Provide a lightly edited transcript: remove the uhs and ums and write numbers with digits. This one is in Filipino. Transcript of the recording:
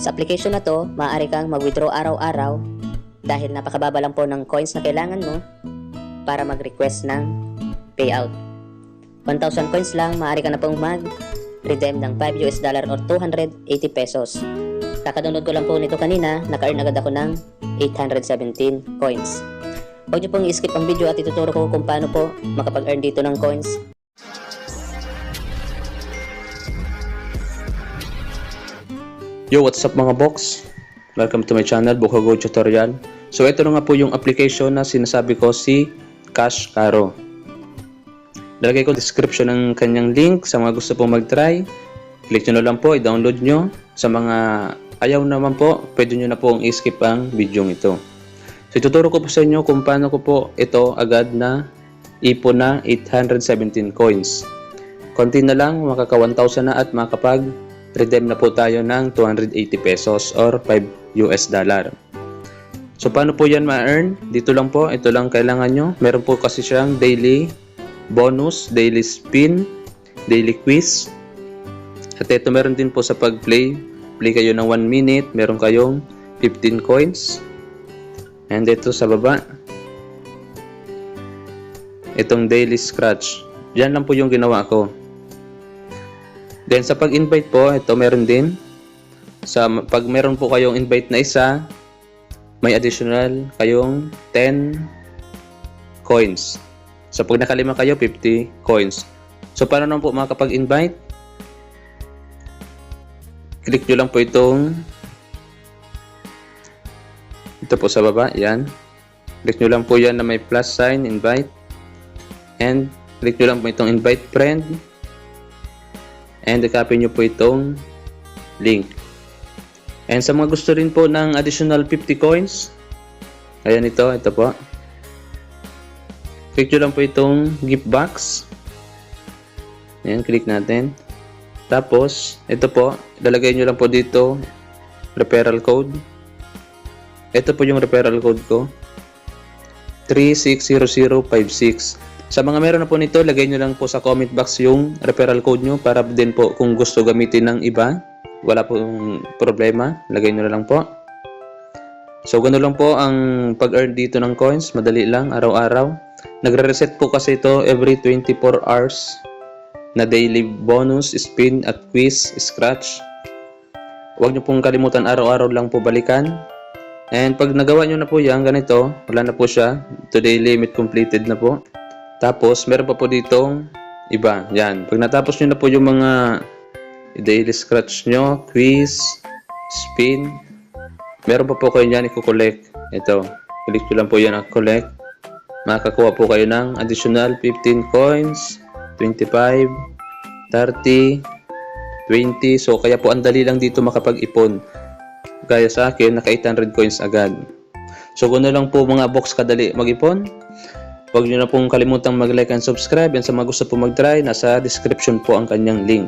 Sa application na to, maaari kang mag-withdraw araw-araw dahil napakababa lang po ng coins na kailangan mo para mag-request ng payout. 1,000 coins lang, maaari ka na pong mag-redeem ng $5 or 280 pesos. Kakadownload ko lang po nito kanina, naka-earn agad ako ng 817 coins. Huwag niyo pong i-skip ang video at ituturo ko kung paano po makapag-earn dito ng coins. Yo, what's up mga box? Welcome to my channel, Bukago Tutorial. So ito na nga po yung application na sinasabi ko, si Cash Caro. Nalagay ko description ng kanyang link sa mga gusto pong mag-try. Click nyo na lang po, i-download nyo. Sa mga ayaw naman po, pwede nyo na pong i-skip ang video ito. So ituturo ko po sa inyo kung paano ko po ito agad na ipon na 817 coins. Konti na lang, makaka 1,000 na at makapag-redeem na po tayo ng 280 pesos or $5. So paano po yan ma-earn? Dito lang po, ito lang kailangan nyo. Meron po kasi siyang daily bonus, daily spin, daily quiz. At ito meron din po sa pag-play. Play kayo ng 1 minute, meron kayong 15 coins. And ito sa baba, itong daily scratch. Diyan lang po yung ginawa ko. Then sa pag-invite po, ito meron din. Pag meron po kayong invite na isa, may additional kayong 10 coins. So pag nakalima kayo, 50 coins. So paano naman po makapag-invite? Click nyo lang po ito po sa baba, yan. Click nyo lang po yan na may plus sign, invite. And click nyo lang po itong invite friend. And i-copy nyo po itong link. And sa mga gusto rin po ng additional 50 coins, ayan ito po. Click nyo lang po itong gift box. Ayan, click natin. Tapos, ito po, lalagay nyo lang po dito referral code. Ito po yung referral code ko, 360056. Sa mga meron na po nito, lagay nyo lang po sa comment box yung referral code nyo para din po kung gusto gamitin ng iba, wala pong problema, lagay nyo na lang po. So gano'n lang po ang pag-earn dito ng coins, madali lang, araw-araw. Nagre-reset po kasi ito every 24 hours na daily bonus, spin at quiz, scratch. Huwag nyo pong kalimutan, araw-araw lang po balikan. And pag nagawa nyo na po yan, ganito, wala na po siya. Today limit completed na po. Tapos, meron pa po ditong iba. Yan. Pag natapos nyo na po yung mga daily scratch nyo, quiz, spin, meron pa po kayo yan i-collect. Ito. Click nyo lang po yan collect. Makakakuha po kayo ng additional 15 coins, 25, 30, 20. So, kaya po ang dali lang dito makapag-ipon. Gaya sa akin, naka 800 coins agad. So, gano'n lang po mga box kadali mag-ipon. Huwag nyo na pong kalimutang mag-like and subscribe. And sa mga gusto po mag-try, nasa description po ang kanyang link.